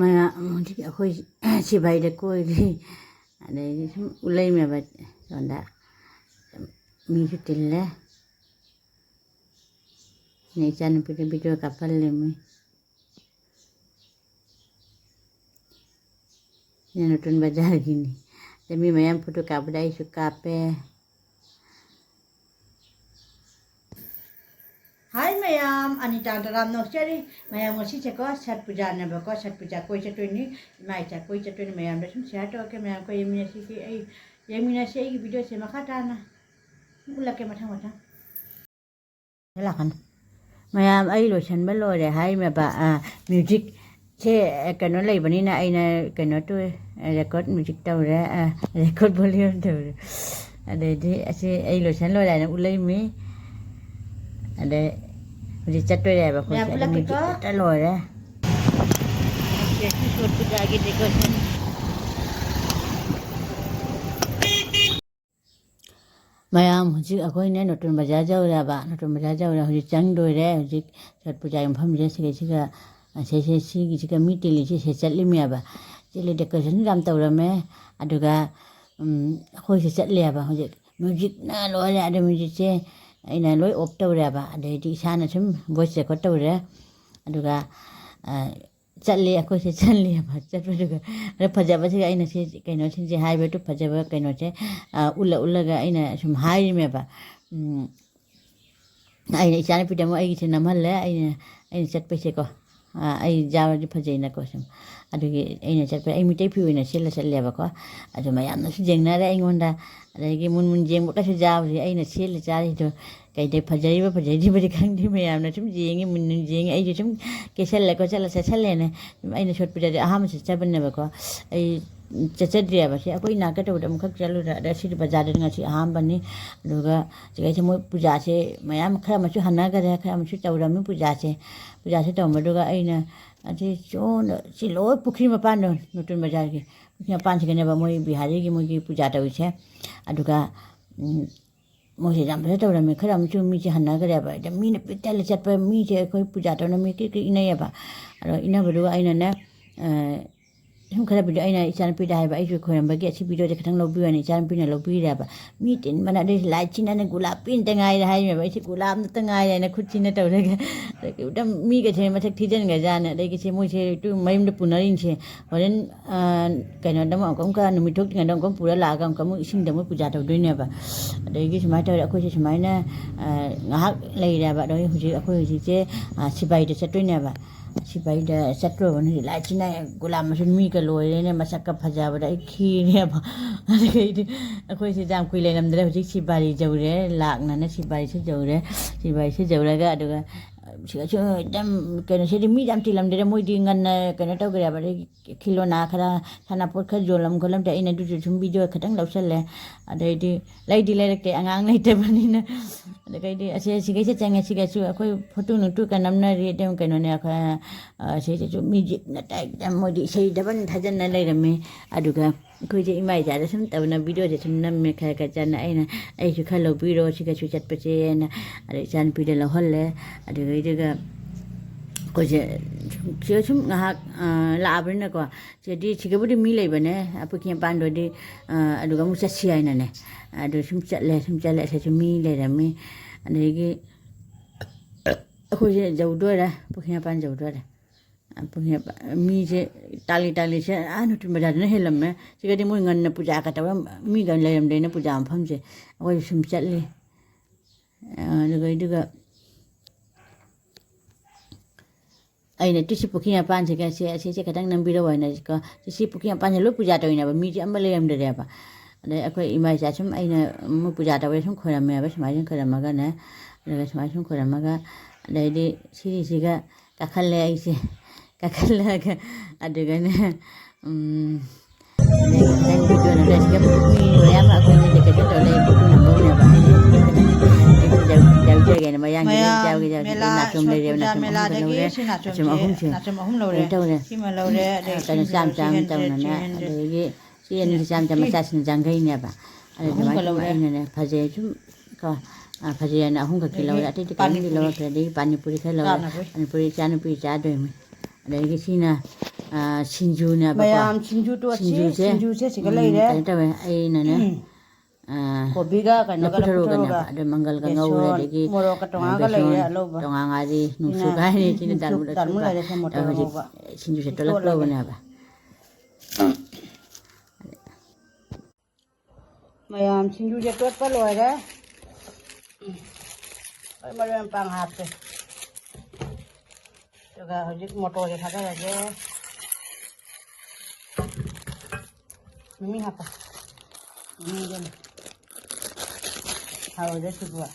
มาที่คุยสิบายเด็กคุยที่อะไรที่อุลัยมาบัดตอนนั้นมีจุดเด่นเลยในจานพิธีพิธีกับพันเลยมั้ยนี่นตุนบาจาร์กินี่แต่มีมายังพุทธกับได้สุกาเป้ Hai mayam, Anita Ram no cherry, mayam was such a cost, had puja never cost, had puja coach at 20, my coach at 20 mayam doesn't chat or come and call Yamina City, Yamina say, video Semakatana, Ulakamata. ละกันมายามไอ้โลชันเบลโลเดให้มาบะมิวสิกเช่กันนั่นเลยวันนี้นะไอ้นะกันนั่นตัวเรคคอร์ดมิวสิกเท่าไรเรคคอร์ดวอลลุ่มเท่าไรอะไรที่ไอ้โลชันโลได้นะอุลัยมีอะไรมันจะจัดตัวได้แบบคนใช้มิวสิกตลอดเลยเดี๋ยวที่สุดก็จะกินเด็กคนมายามจิกako ini nutun baca jauh dah ba nutun baca jauh dah jadi cang doi dah jadi saat puja yang paham jadi segi segi jika miti li segi set limi apa jadi dekorasi dalam tahu ramai aduga ako set li apa jadi music na lo ada music je ini lo op tahu dah ba ada di sana cuma voice ko tahu dah adugaจัดเลยก็จะจัดเลยแบบจัดไปดูกันแล้วพอจะไปที่ไอ้นั่นที่ไอ้นั่นที่หายไปทุกพอจะไปไอ้นั่นที่อุลก็ไอ้นั่นชมหายไหมแบบไอ้นี่ฉันไปทำไอ้ที่น้ำมันเลยไอ้จัดไปเสก็ไอ้ยาวที่พอจะนั่นก็ชมอะดูกี่ไอ้นั่นจัดไปไอ้มีเทพิวนั่นเชื่อเชื่อเลยแบบก็อะดูมาอย่างนั้นสุดเจ๋งนะไอ้คนนั้นอะไรกี่มุนเจ๋งบุกเข้าจาวไอ้นั่นเชื่อเลยจ้าที่ดูไอ้เด็กพอจะไปที่บริการที่ไม่ยามนะชุ่มเจ๋งมุนเจ๋งไอ้ชุ่มเกสเลยก็เชื่อเลยนะไอ้นั่นชดไปจะอาหารมันจะเป็นแบบก็ไอ้จะเดียบใช่ก็อีนักก็ตัวมันก็จะรู้ได้สิ่งที่ประจานdengan si aham bani juga jika cuma puja se mayam kira macam hana kira kira macam tahu dah puja se tahu juga ina nanti cun si loh pukri mapan tu nutun baca lagi pukri mapan sekarang apa mau bihari ki mau ki puja tahu se aduga mau se jam tahu dah kira macam mi hana kira apa jam mi petal lecet apa mi se kau puja tahu nama ki ina apa ina berdua ina naทุกคนไปดูไอ้เนี่ยฉันไปได้แบบไอ้ช่วยคนบางทีที่ไปดูจะกระทั่งเราเบื่อเนี่ยฉันไปเนี่ยเราเบื่อแบบมีตินมันอะไรหลายชิ้นนั่นกุหลาบปิ้นตั้งไงได้แบบไอ้ที่กุหลาบตั้งไงเนี่ยคุดชิ้นนั่นตัวเล็กแต่ก็มีกระเทียมมาทักที่เจนกันจานเนี่ยได้กระเทียมมุ่งเชื่อตัวไม่ได้ปุ่นอะไรนี่เชื่อเพราะฉะนั้นกันเนี่ยดำมันก็นุ่มทุกอย่างดำก็ปุ่นละกันก็มุ่งสิ่งดำมุ่งปุจจาตัวด้วยเนี่ยแบบได้กี่สมัยเท่าไรคุยสมัยเนี่ยงักเลยแบบโดยคุยเชื่อสิบใบเดือดตัวเนี่ยแบบสิไปเดสัตว์วันนี้หลายชิ้นเนี่ยกุหลาบมันมีกระโหลกเลยเนี่ยมาสักกับพจาบได้ขี้เนี่ยบ่อะไรกันคุยสิจามคุยเลยนำเรื่องที่สิบารีเจ้าเลยหลักนั่นนะสิบารีเจ้าเลยสิบารีเจ้าเลยก็ดูกันช่วยดำกันเช่นมีดำที่ลำเดียวมุ่งดิ้งกันกันเท่ากันแบบกิโลนาขนาดขนาดพอดขัดโยนลำคนลำแต่อินดูจุดชมวิดีโอขัดตั้งเราเสร็จเลยอะไรดีไล่ดีเลยแต่อ่างไล่แต่วันนี้นะอะไรดีอาเซียนสิ่งที่จะยังไงสิ่งที่ช่วยคุยพูดถึงกันน้ำน่าเรียดเรื่องกันเนี่ยค่ะสิ่งที่จะมีจิตนั่นแต่จำไม่ได้สิ่งที่มันทันนั่นเลยนะมีอะดูกันคุยจะอีไม่จ่ายแต่ฉันแต่วันวิดีโอจะฉันนั่นมีใครกันจะนะไอ้ชุดข้าวเราวิดีโอสิ่งที่ช่วยจัดไปเจนะอะไรฉันพิจารณาหัวเลยอะดูกันก็จะเชื่อชุ่มงักลาบเลยนะก็จะดีสิ่งที่บุตรมีเลยบ้างเนี่ยพวกยังปานดูดีดูกันมุสเสียนั่นเนี่ยดูชุ่มจัดเลยใช่ชุ่มมีเลยนะมีอันนี้ก็จะเจ้าด้วยนะพวกยังปานเจ้าด้วยนะพวกยังมีเจตาลีใช่นุ่มมาจากนั้นเห็นลำไหมสิ่งที่มุ่งเงินปุจจากันแต่ว่ามีกันเลยลำเดียนปุจจาพัมเจก็จะชุ่มจัดเลยดูกันไอ้เนี่ยที่สิบปุ่นปานใช่ไหมเสียกระทั่งน้ำบิดเอาไว้นะก็ที่สิบปุ่นปานจะลุกปุจจาตัวนี้นะมีจะไม่เลยลำเดียวป่ะเลยก็อีไม่จ่าชุ่มไอ้เนี่ยมุ่งปุจจาตัวไว้ชุ่มคนละเมียไปสมัยชุ่มคนละมากันนะเลยสมัยชุ่มคนละมากันเลยดีสิก็กักขันเลยไอ้สิกักขันเลยก็อะดูกันเนี่ยเนี่ยแต่งวิดีโอนั่นเลยสิก็มีเรื่องมาคุยกันจะกันตัวเลยพูดถึงน้ำมันเนี่ยป่ะเจ้ากันมาอย่างนี้เจ้านักชมเลยเดี๋ยวนักชมเลยชมเอาหุ้มเลยเจ้าเนี่ยกันซ้ำเจ้านั่นนะเลยที่อันนี้ซ้ำมาซ้ำจังไงเนี่ยป่ะอะไรทำไมเนี่ยพาเจ้าชุ่มก็พาเจ้าเนี่ยหุ้มกับกิโลละที่จะกินกิโลละเดี๋ยวปานิปุริแค่เราปานิปุริจานปุริจานด้วยมั้ยอะไรก็ที่น่ะ 신주냐 มายามชินจูตัวชิชินจูเสสิก็เลยเด้ tawe ai na na โคบิก็กันก็ naputaro ก็ ga na ada manggal ka ngawre degi โมโรก็ตรงก็เลยอะโลบ tonga ngari nungsu ka ni chini dalmu da dalmu suka le se mo to ba sinju se tolak lo na ba มายามชินจูจะตัวก็ลอยเด้ไอ้มาเรื่องปังหับเด้เดี๋ยวก็จิกมอเตอร์จะทักได้เด้มีหับปะมีเด้เอาเด้สุดว่า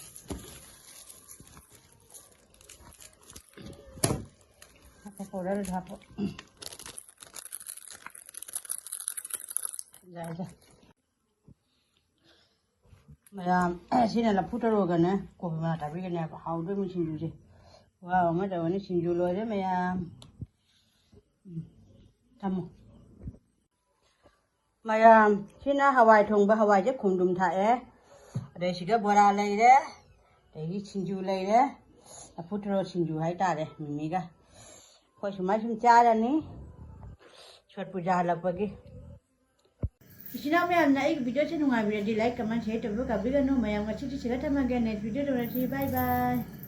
ถ้าพอได้ทับได้จ้ะมายามสิเนี่ยเราพูดตลอดกันนะกูมาทำยังไงก็เอาด้วยมันชินจูสิว้าวมาแต่วันนี้ชินจูเลยได้มายามทำมายามที่น่าฮาวายทงบะฮาวายจะคุมดุมถ่ายเดี๋ยวสิก็บัวลาเลยเด้เดี๋ยวชินจูเลยเด้พูดตลอดชินจูให้ตาเด้มีก็พอชุมชุมจ้าแล้วนี่ชดปูจาหลักปะกี้Sina ma'am ना एक video से नुंगा video like comment share तो वो कभी का no ma'am अच्छी चीज़ का था मैं नेक्स्ट वीडियो तो बye bye